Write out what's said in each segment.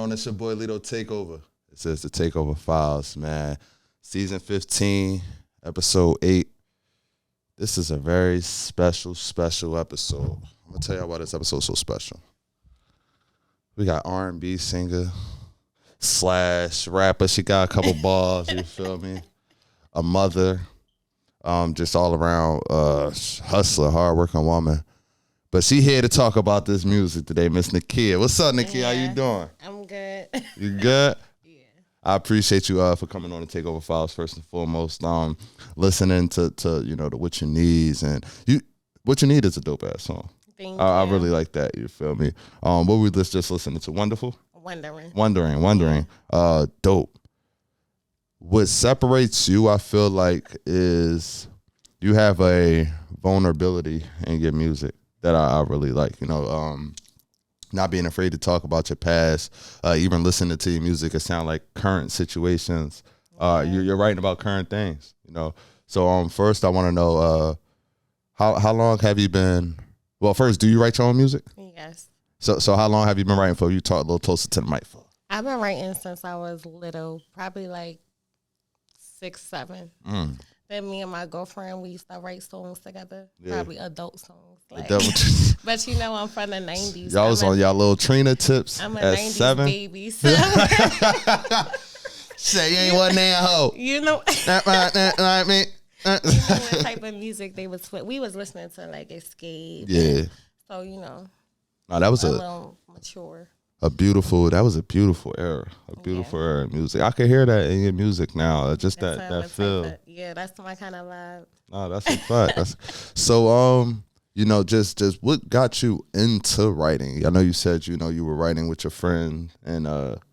on? It's your boy Lito Takeover. It says the Takeover Files, man. Season 15, episode 8. This is a very special episode. I'm going to tell you why this episode is so special. We got R&B singer / rapper. She got a couple bars, you feel me? A mother, just all around hustler, hardworking woman. But she here to talk about this music today, Miss Nakia. What's up, Nakia? Yeah, How you doing? I'm good. You good? Yeah. I appreciate you for coming on the Takeover Files first and foremost. Listening to the What You Needs, and What You Need is a dope ass song. Thank I you. really like that. You feel me? What we just listening to? Wonderful. Wondering. Dope. What separates you, I feel like, is you have a vulnerability in your music that I really like. Not being afraid to talk about your past, even listening to your music, it sounds like current situations. You're writing about current things, So first I want to know how long have you been? Well, first, do you write your own music? Yes. So how long have you been writing for? You talk a little closer to the mic for. I've been writing since I was little, probably like 6, 7. Then me and my girlfriend, we used to write songs together, probably adult songs. But I'm from the 90s. Y'all was on y'all little Trina tips I'm a at 90s 7? baby. So Say you ain't one damn hoe. you know I mean. what type of music we was listening to, like Escape. Yeah. So, No, that was a little mature. That was a beautiful era. Era of music. I can hear that in your music now. Just that feel. That's my kind of vibe. No, that's a fact. So, just what got you into writing? I know you said, you were writing with your friend and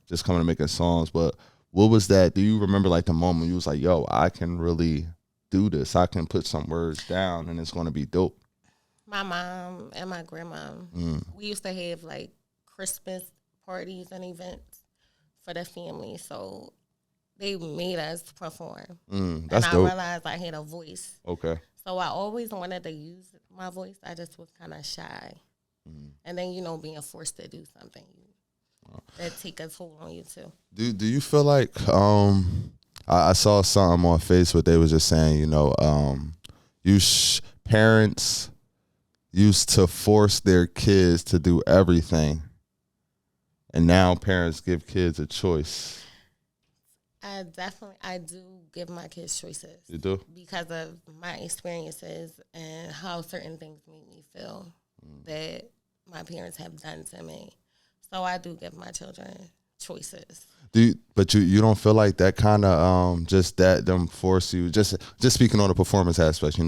just coming to making songs, but what was that? Do you remember like the moment you was like, yo, I can really do this. I can put some words down and it's going to be dope. My mom and my grandma, we used to have like Christmas parties and events for the family. So they made us perform. That's and I dope. realized I had a voice. Okay. So I always wanted to use my voice. I just was kind of shy. And then, being forced to do something, that take a toll on you too. Do you feel like, I saw something on Facebook, they was just saying, parents used to force their kids to do everything. And now parents give kids a choice. I do give my kids choices. You do? Because of my experiences and how certain things make me feel that my parents have done to me. So I do give my children choices. But you don't feel like that kind of just that them force you, just speaking on the performance aspect,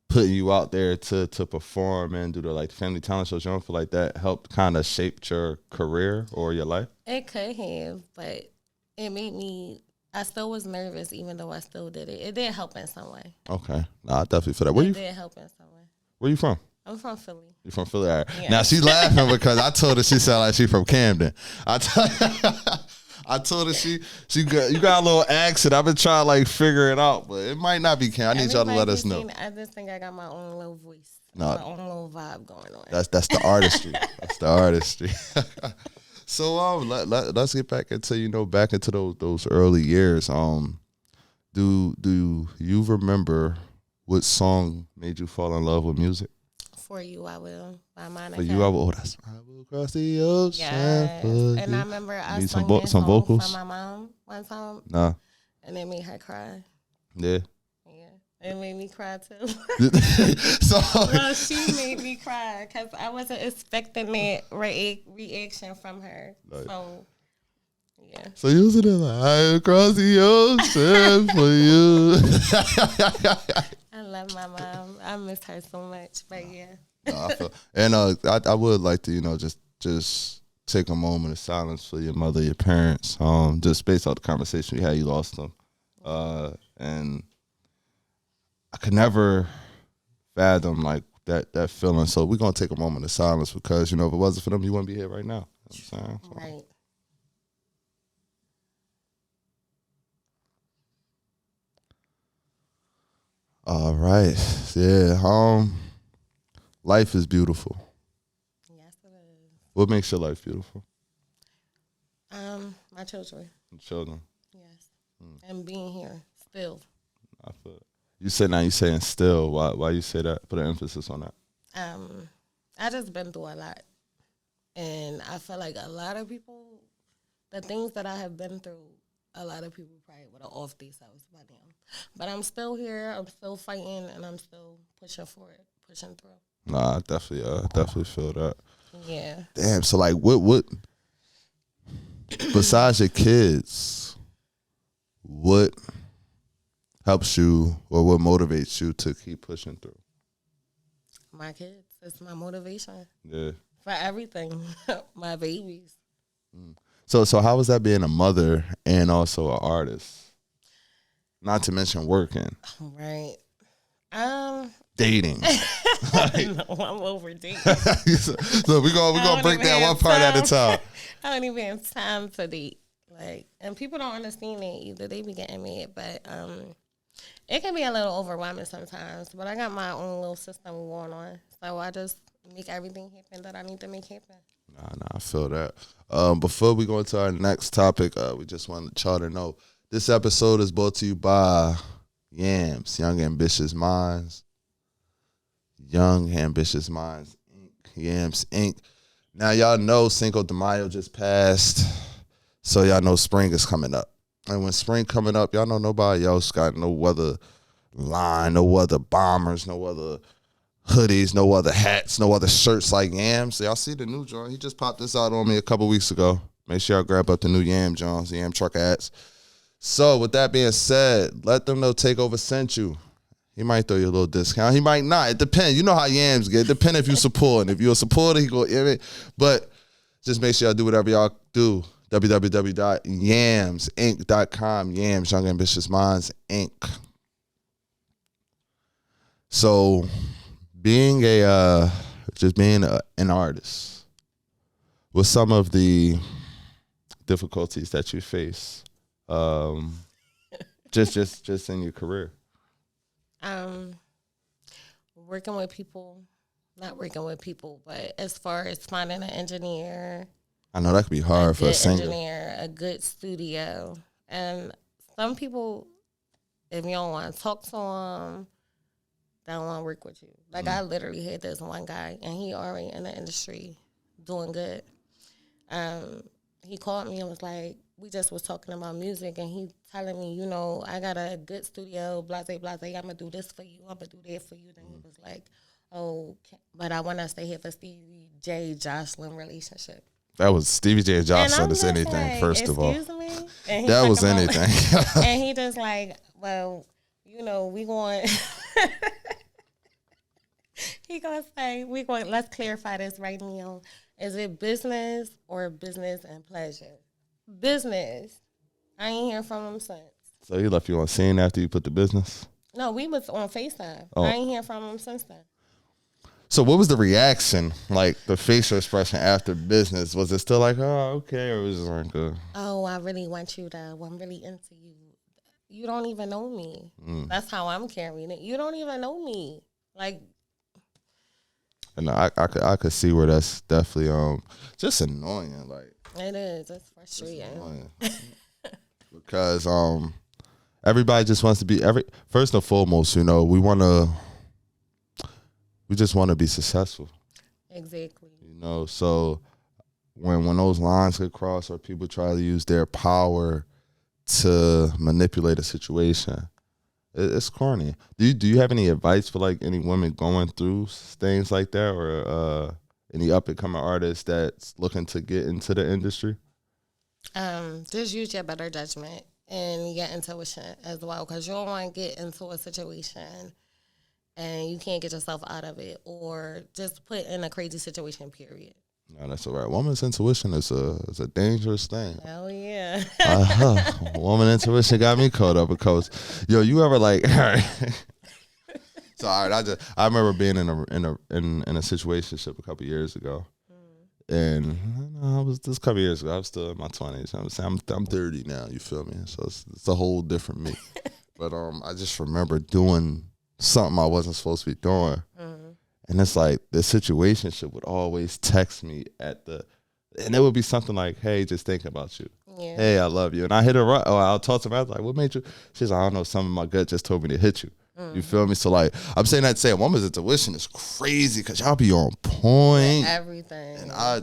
putting you out there to perform and do the family talent shows, you don't feel like that helped kind of shape your career or your life? It could have, but it made me, I still was nervous even though I still did it. It did help in some way. Okay. I definitely feel that. It did help in some way. Where you from? I'm from Philly. You from Philly? All right. Yeah. Now she's laughing because I told her she sounded like she from Camden. I told her you got a little accent. I've been trying to figure it out, but it might not be Camden. I need y'all to let us know. I just think I got my own little voice, my own little vibe going on. That's the artistry. That's the artistry. So let's get back into those early years. Do you remember what song made you fall in love with music? For You I Will by Monica. For You I Will. Oh, that's I Will Cross the Ocean. Yes. And I remember I sung that some song vocals for my mom one time. Nah. And it made her cry. Yeah. It made me cry too. So well, she made me cry because I wasn't expecting that reaction from her. Right. So, yeah. So you was in there like, I across the ocean for you. I love my mom. I miss her so much, but yeah. I would like to, just take a moment of silence for your mother, your parents. Just based off the conversation we had, you lost them. And I could never fathom that feeling. So we're gonna take a moment of silence because, if it wasn't for them, you wouldn't be here right now. You know what I'm saying? So. Right. All right. Yeah. Life is beautiful. Yes, it is. What makes your life beautiful? My children. Children. Yes. And being here still. I feel it. You saying still. Why you say that? Put an emphasis on that. I just been through a lot. And I feel like a lot of people, the things that I have been through, a lot of people probably would have off themselves by now. But I'm still here. I'm still fighting, and I'm still pushing forward, pushing through. Nah, I definitely feel that. Yeah. Damn. So like, what? Besides your kids, what helps you or what motivates you to keep pushing through? My kids. It's my motivation. Yeah. For everything. My babies. So how was that being a mother and also an artist? Not to mention working. Right. Dating. No, I'm over dating. So we gonna break down one part at a time. I don't even have time to date. Like, and people don't understand it either. They be getting mad, but it can be a little overwhelming sometimes. But I got my own little system going on, so I just make everything happen that I need to make happen. Nah, I feel that. Before we go into our next topic, we just wanted y'all to know this episode is brought to you by Yams, Young Ambitious Minds. Young Ambitious Minds, Inc. Yams, Inc. Now, y'all know Cinco de Mayo just passed, so y'all know spring is coming up. And when spring coming up, y'all know nobody else got no other line, no other bombers, no other hoodies, no other hats, no other shirts like Yams. So y'all see the new joint. He just popped this out on me a couple weeks ago. Make sure y'all grab up the new Yam Jones, the Yam truck hats. So with that being said, let them know Takeover sent you. He might throw you a little discount. He might not. It depends. You know how Yams get. It depends if you support. If you're a supporter, he go. But just make sure y'all do whatever y'all do. www.yamsinc.com. Yams, Young Ambitious Minds, Inc. So being an artist, with some of the difficulties that you face, just in your career. Working with people, not working with people, but as far as finding an engineer. I know that could be hard for a singer. Engineer, a good studio. And some people, if you don't want to talk to them, they don't want to work with you. Like, I literally had this one guy, and he already in the industry doing good. He called me and was like, we just was talking about music, and he telling me, you know, I got a good studio, blase, blase, I'm going to do this for you, I'm going to do that for you. Then he was like, oh, but I want to stay here for Stevie J. Jocelyn relationship. That was Stevie J. Jocelyn is anything, like, first of all. Excuse me? And that was anything. And he just like, well, you know, we going he going to say, let's clarify this right now. Is it business or business and pleasure? Business. I ain't hear from him since. So he left you on scene after you put the business? No, we was on FaceTime. Oh. I ain't hear from him since then. So what was the reaction, like the facial expression after business? Was it still like, oh, okay, or was it like oh, I really want you to, I'm really into you. You don't even know me. That's how I'm carrying it. You don't even know me. Like, and I could see where that's definitely just annoying. Like, it is. It's frustrating. Because everybody just wants to be first and foremost, you know, we just want to be successful. Exactly. You know, so when those lines get crossed or people try to use their power to manipulate a situation, it's corny. Do you have any advice for like any women going through things like that, or any up and coming artists that's looking to get into the industry? Just use your better judgment and your intuition as well, because you don't want to get into a situation and you can't get yourself out of it, or just put in a crazy situation, period. No, that's all right. Woman's intuition is a dangerous thing. Hell yeah. Woman intuition got me caught up because, yo, you ever like, all right. So all right, I remember being in a situationship a couple years ago. And I was this couple years ago. I was still in my 20s. I'm 30 now. You feel me? So it's a whole different me. But I just remember doing something I wasn't supposed to be doing, and it's like the situationship would always text me at the And it would be something like, hey, just thinking about you. Yeah. Hey, I love you. And I hit her right. Or I'll talk to her. I was like, what made you? She's like, I don't know. Something in my gut just told me to hit you. You feel me? So, like, I'm saying that to say a woman's intuition is crazy because y'all be on point. Everything. And I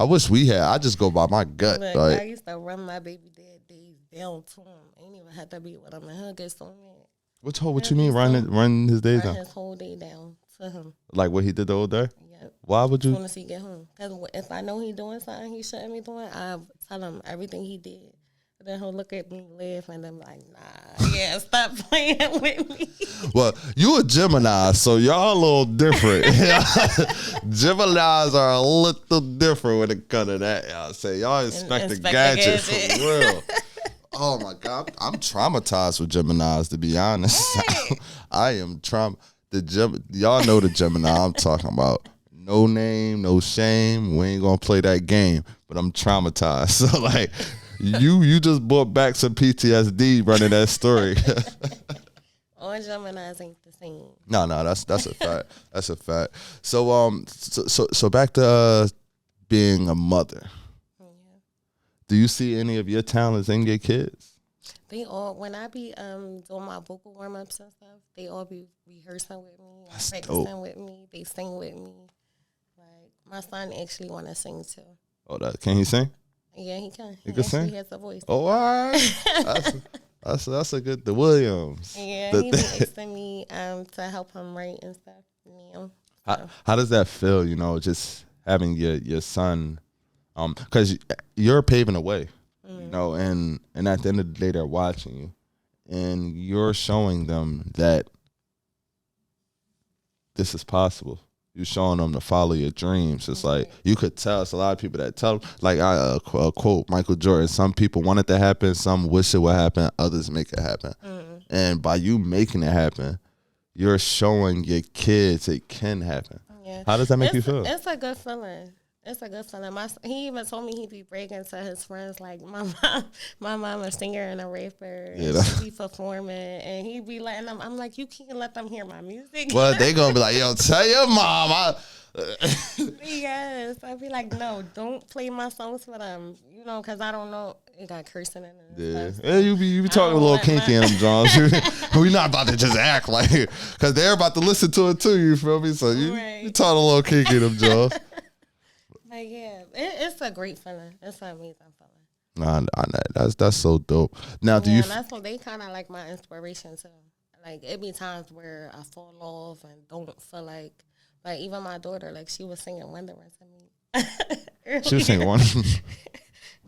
wish we had. I just go by my gut. Look, like, I used to run my baby dad days down to him. I ain't even had to be with him. And he'll get so mad. What you mean run his days down? Run his whole day down to him. Like what he did the whole day? Yep. Why would you? As soon as he get home. Because if I know he doing something he shouldn't be doing, I tell him everything he did. But then he'll look at me, laugh, and I'm like, nah, yeah, stop playing with me. Well, you a Gemini, so y'all a little different. Geminis are a little different when it comes to that. Y'all say y'all inspect the gadget for real. Oh my God, I'm traumatized with Geminis, to be honest. I am y'all know the Gemini I'm talking about. No name, no shame. We ain't gonna play that game, but I'm traumatized. So like, you just brought back some PTSD running that story. All Geminis ain't the same. No, that's a fact. That's a fact. So back to being a mother. Yeah. Do you see any of your talents in your kids? They all, when I be doing my vocal warm ups and stuff, they all be rehearsing with me, practicing with me. They sing with me. Like my son actually want to sing too. Oh, can he sing? Yeah, he can. He can sing. He has a voice. Oh, all right. That's a good. The Williams. Yeah, he be asking me to help him write and stuff. How does that feel? You know, just having your son, because you're paving the way. You know, and at the end of the day, they're watching you, and you're showing them that this is possible. You're showing them to follow your dreams. It's like you could tell. It's a lot of people that tell. Like I quote Michael Jordan: "Some people want it to happen. Some wish it would happen. Others make it happen." And by you making it happen, you're showing your kids it can happen. Yeah. How does that make you feel? It's a good feeling. It's a good feeling. He even told me he'd be bragging to his friends like, my mom a singer and a rapper. Yeah, and she be performing, and he'd be letting them. I'm like, you can't let them hear my music. Well, they gonna be like, yo, tell your mom. Yes, I'd be like, no, don't play my songs for them. You know, because I don't know. It got cursing in it. Yeah, stuff, so yeah, you be talking a little kinky in them, John. We not about to just act like it, because they're about to listen to it too. You feel me? So you talk a little kinky in them, John. Yeah, it's a great feeling. It's an amazing Nah, feeling. that's so dope. Now, do you? That's what they kind of like my inspiration too. Like it be times where I fall off and don't feel like even my daughter, like she was singing Wondering to me. She was singing Wondering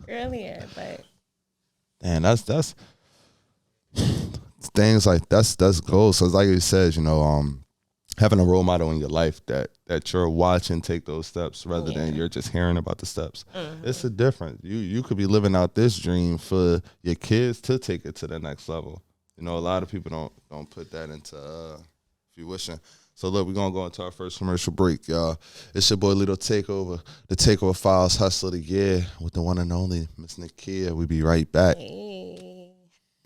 earlier, but man, that's things like that's goals. So like you said, you know, having a role model in your life that you're watching take those steps rather than you're just hearing about the steps. It's a difference. You could be living out this dream for your kids to take it to the next level. You know, a lot of people don't put that into fruition. So look, we're gonna go into our first commercial break, y'all. It's your boy Little Takeover, the Takeover Files Hustler of the Year with the one and only Miss Nakia. We'll be right back. Hey.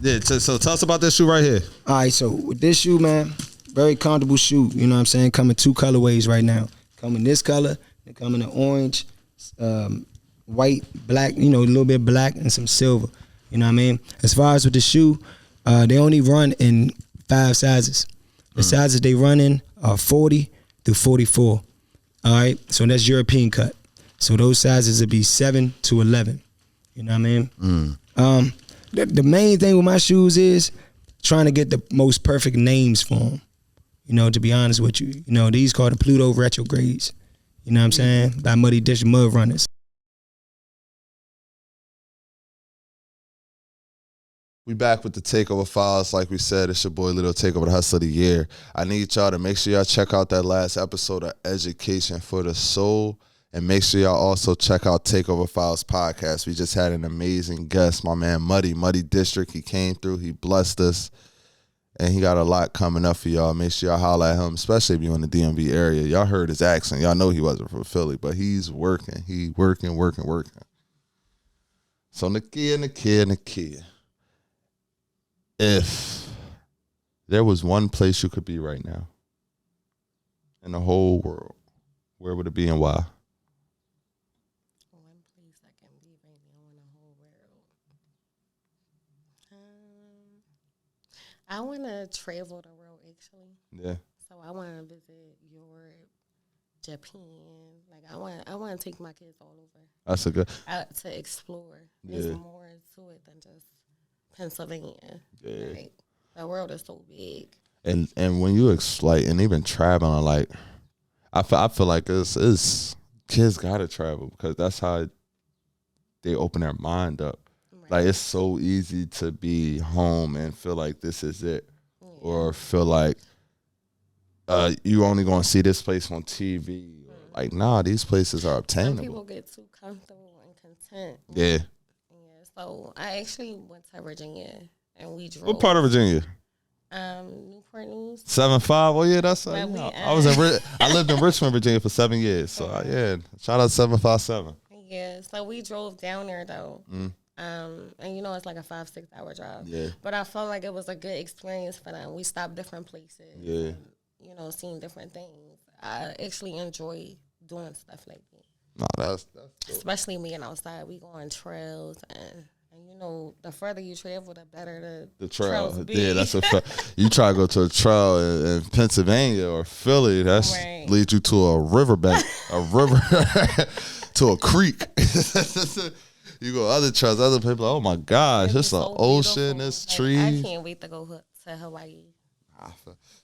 Yeah, so tell us about this shoe right here. All right, so with this shoe, man, very comfortable shoe, you know what I'm saying? Come in 2 colorways right now. Come in this color, and come in the orange, white, black, you know, a little bit black and some silver. You know what I mean? As far as with the shoe, they only run in 5 sizes. The sizes they run in are 40 through 44. All right, so that's European cut. So those sizes would be 7 to 11. You know what I mean? The main thing with my shoes is trying to get the most perfect names for them. You know, to be honest with you. You know, these called the Pluto Retrogrades. You know what I'm saying? By Muddy Dish Mud Runners. We back with the Takeover Files. Like we said, it's your boy Little Takeover, the Hustler of the Year. I need y'all to make sure y'all check out that last episode of Education for the Soul. And make sure y'all also check out Takeover Files podcast. We just had an amazing guest, my man Muddy District. He came through, he blessed us, and he got a lot coming up for y'all. Make sure y'all holler at him, especially if you're in the DMV area. Y'all heard his accent. Y'all know he wasn't from Philly, but he's working. He working. So Nakia. If there was one place you could be right now in the whole world, where would it be and why? I want to travel the world, actually. Yeah. So I want to visit Europe, Japan. Like I want to take my kids all over. That's a good. Out to explore. Yeah. There's more to it than just Pennsylvania. Yeah. Like, the world is so big. And when you and even traveling, like I feel like it's kids gotta travel because that's how they open their mind up. Right. Like it's so easy to be home and feel like this is it, or feel like you only gonna see this place on TV. Like nah, these places are obtainable. Some people get too comfortable and content. Yeah. Yeah. So I actually went to Virginia and we drove. What part of Virginia? Newport News. 7-5. Oh yeah, that's I lived in Richmond, Virginia for 7 years. So yeah, shout out 757. Yeah, so we drove down there though. And it's like a 5-6 hour drive. Yeah. But I felt like it was a good experience for them. We stopped different places. Yeah. And, seeing different things. I actually enjoy doing stuff like that. No, that's especially being outside. We go on trails and the further you travel, the better the trails be. Yeah, that's a fact. You try to go to a trail in Pennsylvania or Philly, that's leads you to a riverbank, to a creek. You go other trails, other people. Oh my gosh, it's an ocean, it's trees. I can't wait to go to Hawaii.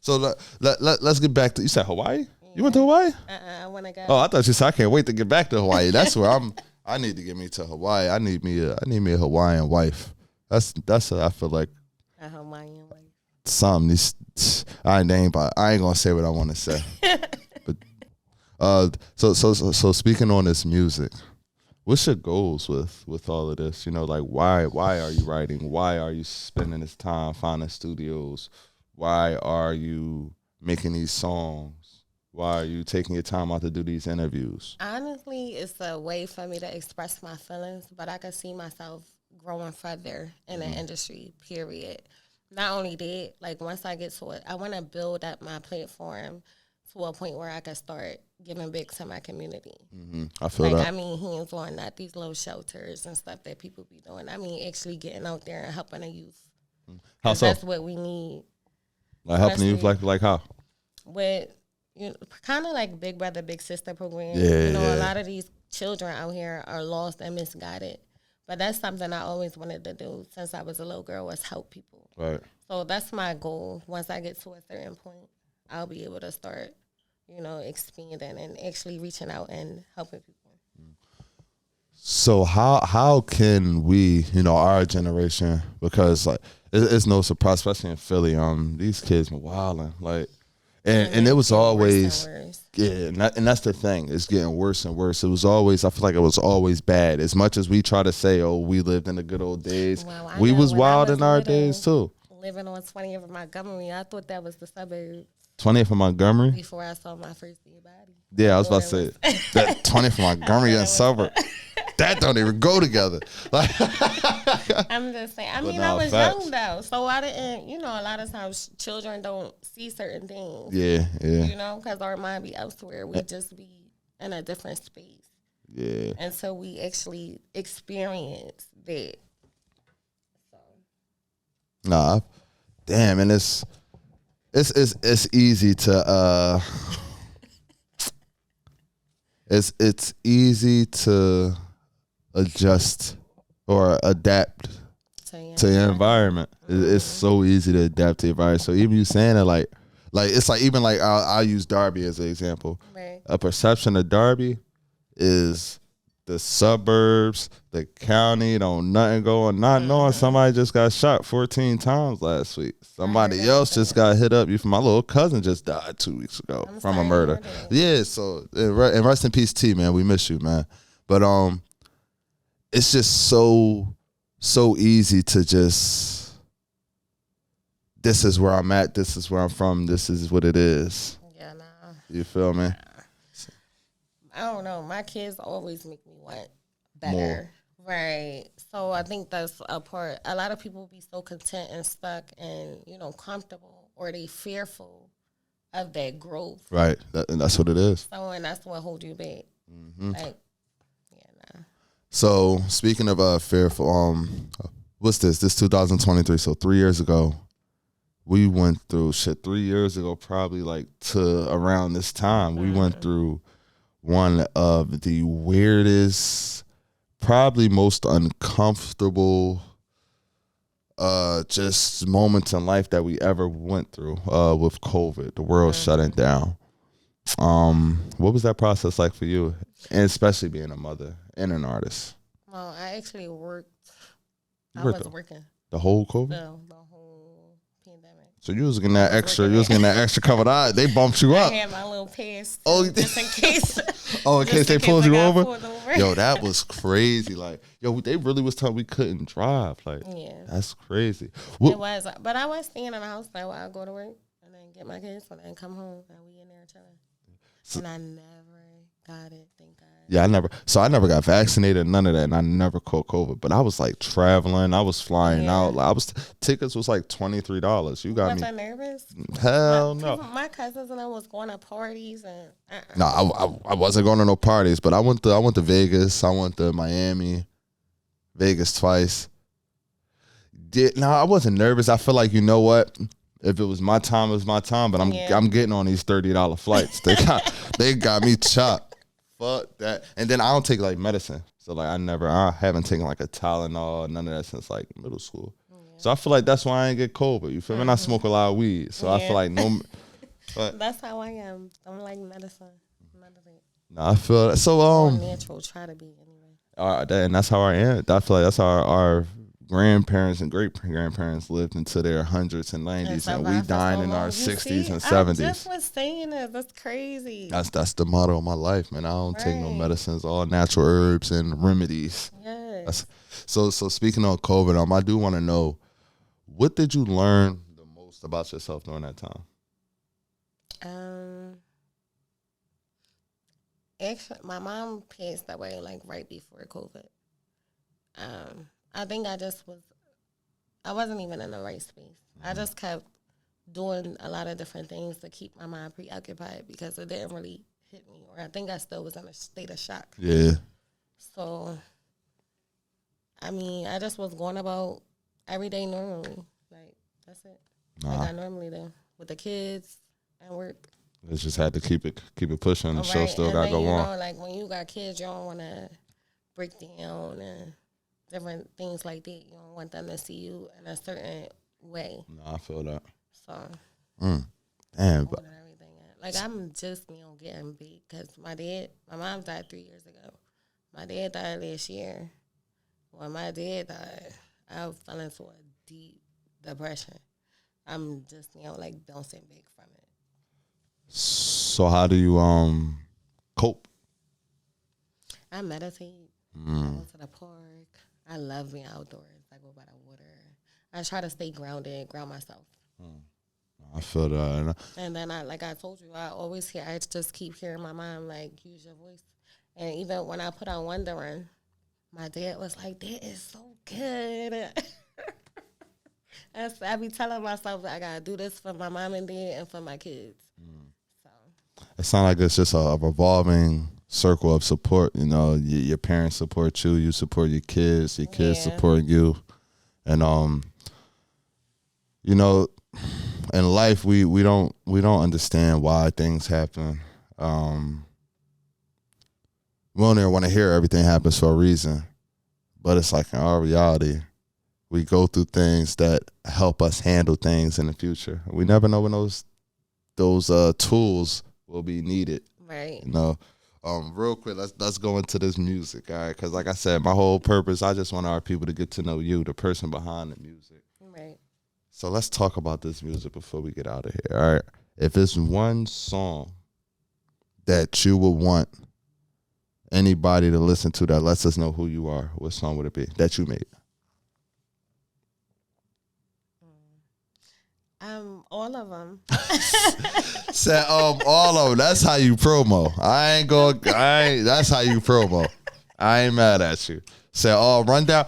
So let's get back to. You said Hawaii? You went to Hawaii? I want to go. Oh, I thought you said I can't wait to get back to Hawaii. That's where I need to get me to Hawaii. I need me a Hawaiian wife. That's I feel like a Hawaiian wife. Something I ain't gonna say what I want to say. But so speaking on this music, what's your goals with all of this? Like why are you writing? Why are you spending this time finding studios? Why are you making these songs? Why are you taking your time out to do these interviews? Honestly, it's a way for me to express my feelings, but I can see myself growing further in the industry, period. Not only that, like once I get to it, I want to build up my platform to a point where I can start giving back to my community. Mm-hmm. I feel that. I mean, hands-on, not these little shelters and stuff that people be doing. I mean, actually getting out there and helping the youth. How so? That's what we need. Like helping the youth, like how? With kind of like Big Brother, Big Sister program. Yeah, a lot of these children out here are lost and misguided. But that's something I always wanted to do since I was a little girl, was help people. Right. So that's my goal. Once I get to a certain point, I'll be able to start, expanding and actually reaching out and helping people. So how can we, our generation, because like it's no surprise, especially in Philly, these kids are wilding, like, and it was always worse. Yeah, and that's the thing, it's getting worse and worse. It was always, I feel like it was always bad. As much as we try to say, oh, we lived in the good old days, we was wild in our days too. Living on 20th of Montgomery, I thought that was the suburbs. 20th of Montgomery? Before I saw my first dead body. Yeah, I was about to say that 20th of Montgomery and suburb. That don't even go together. Like, I'm just saying. I mean, I was young though, so I didn't. A lot of times children don't see certain things. Yeah. Because our mind be elsewhere. We just be in a different space. Yeah. And so we actually experience that. So. Nah, damn, and it's easy to it's easy to adjust or adapt to your environment. It's so easy to adapt to your environment. So even you saying it like it's like, even like I'll use Darby as an example. Right. A perception of Darby is the suburbs, the county, don't nothing going, not knowing somebody just got shot 14 times last week. Somebody else just got hit up. My little cousin just died 2 weeks ago from a murder. Yeah, so and rest in peace, T, man. We miss you, man. But it's just so easy to just, this is where I'm at, this is where I'm from, this is what it is. Yeah, nah. You feel me? I don't know. My kids always make me want better. More. Right. So I think that's a part. A lot of people be so content and stuck and, comfortable, or they fearful of that growth. Right. And that's what it is. So, and that's what holds you back. Mm-hmm. Like, So speaking of fearful, what's this? This 2023. So 3 years ago, we went through 3 years ago, probably like to around this time, we went through one of the weirdest, probably most uncomfortable just moments in life that we ever went through with COVID, the world shutting down. What was that process like for you, and especially being a mother and an artist? Well, I actually worked. I was working the whole COVID. The whole pandemic. So you was getting that extra. You was getting that extra covered eye. They bumped you up. I had my little pass. Just in case. In case they pulled you over. Yo, that was crazy. Like, yo, they really was telling we couldn't drive. Like, that's crazy. It was, but I was staying in the house. Like, I go to work and then get my kids and then come home and we in there chilling. And I never got it, thank God. Yeah, I never got vaccinated, none of that, and I never caught COVID. But I was like traveling, I was flying out. Like, tickets was like $23. You got me. Was I nervous? Hell no. My cousins and I was going to parties and. No, I wasn't going to no parties, but I went to Vegas. I went to Miami, Vegas twice. I wasn't nervous. I feel like, you know what? If it was my time, it was my time. But I'm getting on these $30 flights. They got me chopped. Fuck that. And then I don't take like medicine. So like I haven't taken like a Tylenol, none of that since like middle school. Yeah. So I feel like that's why I ain't get COVID. You feel me? And I smoke a lot of weed. So I feel like no. But that's how I am. Don't like medicine. None of it. No, I feel that. So natural, try to be anyway. And that's how I am. I feel like that's how our grandparents and great grandparents lived into their hundreds and 90s, and we died in our 60s and 70s. I just was saying that. That's crazy. That's the motto of my life, man. I don't take no medicines, all natural herbs and remedies. Yes. So speaking of COVID, I do want to know, what did you learn the most about yourself during that time? Actually, my mom passed away like right before COVID. I think I wasn't even in the right space. I just kept doing a lot of different things to keep my mind preoccupied because it didn't really hit me, or I think I still was in a state of shock. Yeah. So, I mean, I just was going about every day normally. Like, that's it. Like I normally do with the kids and work. It just had to keep it pushing. The show still got to go on. Like when you got kids, you don't want to break down and different things like that. You don't want them to see you in a certain way. No, I feel that. So, damn. But everything. Like I'm just getting big because my mom died 3 years ago. My dad died last year. When my dad died, I fell into a deep depression. I'm just like bouncing back from it. So how do you cope? I meditate. I go to the park. I love being outdoors. I go by the water. I try to stay grounded, ground myself. I feel that. And then like I told you, I just keep hearing my mom like, use your voice. And even when I put on Wondering, my dad was like, that is so good. I be telling myself that I got to do this for my mom and dad and for my kids. So it sounds like it's just a revolving circle of support. You know, your parents support you, you support your kids support you, and you know, in life we don't understand why things happen. We don't even want to hear everything happens for a reason, but it's like in our reality, we go through things that help us handle things in the future. We never know when those tools will be needed. Right. You know. Real quick, let's go into this music, all right? Because like I said, my whole purpose, I just want our people to get to know you, the person behind the music. Right. So let's talk about this music before we get out of here, all right? If it's one song that you would want anybody to listen to that lets us know who you are, what song would it be that you made? All of them. Said all of them. That's how you promo. That's how you promo. I ain't mad at you. Say, run down.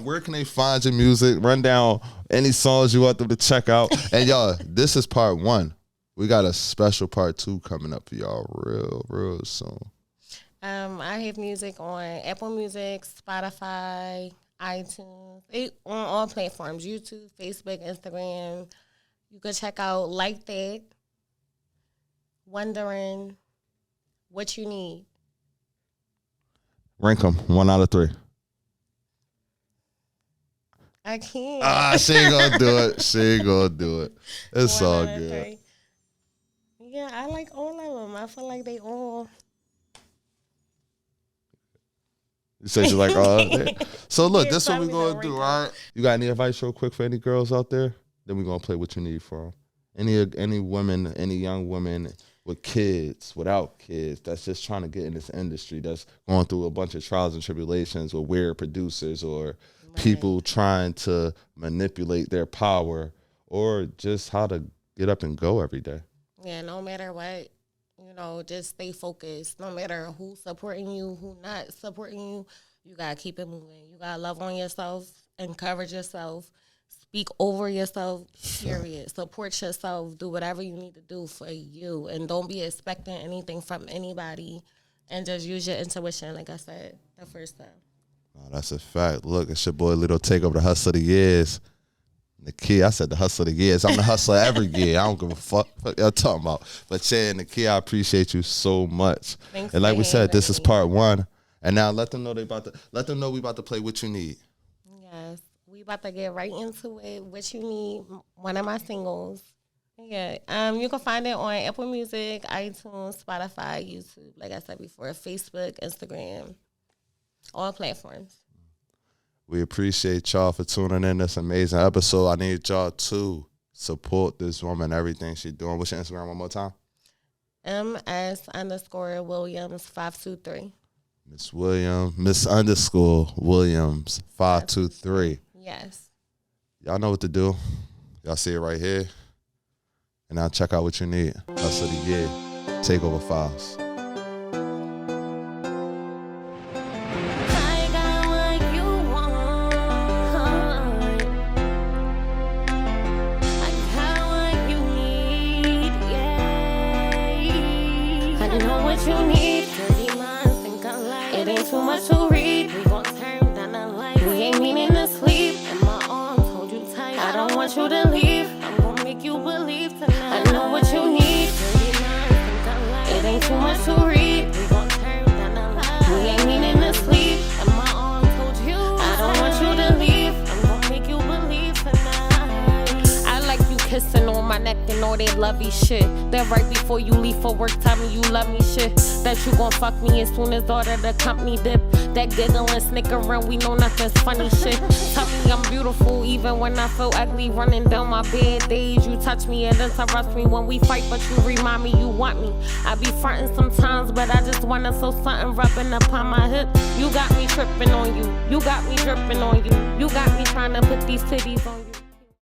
Where can they find your music? Run down any songs you want them to check out. And y'all, this is part 1. We got a special part 2 coming up for y'all real soon. I have music on Apple Music, Spotify, iTunes, on all platforms: YouTube, Facebook, Instagram. You could check out Like That, Wondering, What You Need. Rank them 1 out of 3. I can't. She ain't gonna do it. She ain't gonna do it. It's all good. 3. Yeah, I like all of them. I feel like they all. You said you like all of them. So look, this is what we're gonna do, all right? You got any advice real quick for any girls out there? Then we're gonna play What You Need for them. Any women, any young women with kids, without kids, that's just trying to get in this industry, that's going through a bunch of trials and tribulations with weird producers or people trying to manipulate their power, or just how to get up and go every day. Yeah, no matter what, just stay focused. No matter who's supporting you, who not supporting you, you got to keep it moving. You got to love on yourself, encourage yourself, speak over yourself, period. Support yourself. Do whatever you need to do for you. And don't be expecting anything from anybody. And just use your intuition, like I said the first time. Oh, that's a fact. Look, it's your boy Little Takeover, the hustler of the years. Nakia, I said the hustler of the years. I'm the hustler every year. I don't give a fuck what y'all talking about. But yeah, Nakia, I appreciate you so much. Thanks. And like we said, this is part 1. And now let them know we about to play What You Need. Yes. We about to get right into it. What You Need, one of my singles. Yeah. You can find it on Apple Music, iTunes, Spotify, YouTube, like I said before, Facebook, Instagram, all platforms. We appreciate y'all for tuning in this amazing episode. I need y'all to support this woman, everything she's doing. What's your Instagram one more time? MS_Williams 523. Miss Williams 523. Yes. Y'all know what to do. Y'all see it right here. And now check out What You Need. Hustle of the Year. Takeover Files. You need 30 months, think I like it ain't too much to read. We gon' turn down the lights. We ain't meaning to sleep. And my arms hold you tight. I don't want you to leave. I'm gon' make you believe tonight. I know what you need. 30 months, think I like it ain't too much to read. We gon' turn down the lights. We ain't meaning to sleep. And my arms told you I don't want you to leave. I'm gon' make you believe tonight. I like you kissing on my neck and all that lovey shit. That right before you leave for work, tell me you love me shit. That you gon' fuck me as soon as all of the company dip. That giggling, snickering, we know nothing's funny shit. Tell me I'm beautiful even when I feel ugly. Running down my bad days, you touch me and interrupt me when we fight, but you remind me you want me. I be frontin' sometimes, but I just wanna feel something rubbing upon my hip. You got me tripping on you. You got me dripping on you. You got me trying to put these titties on you.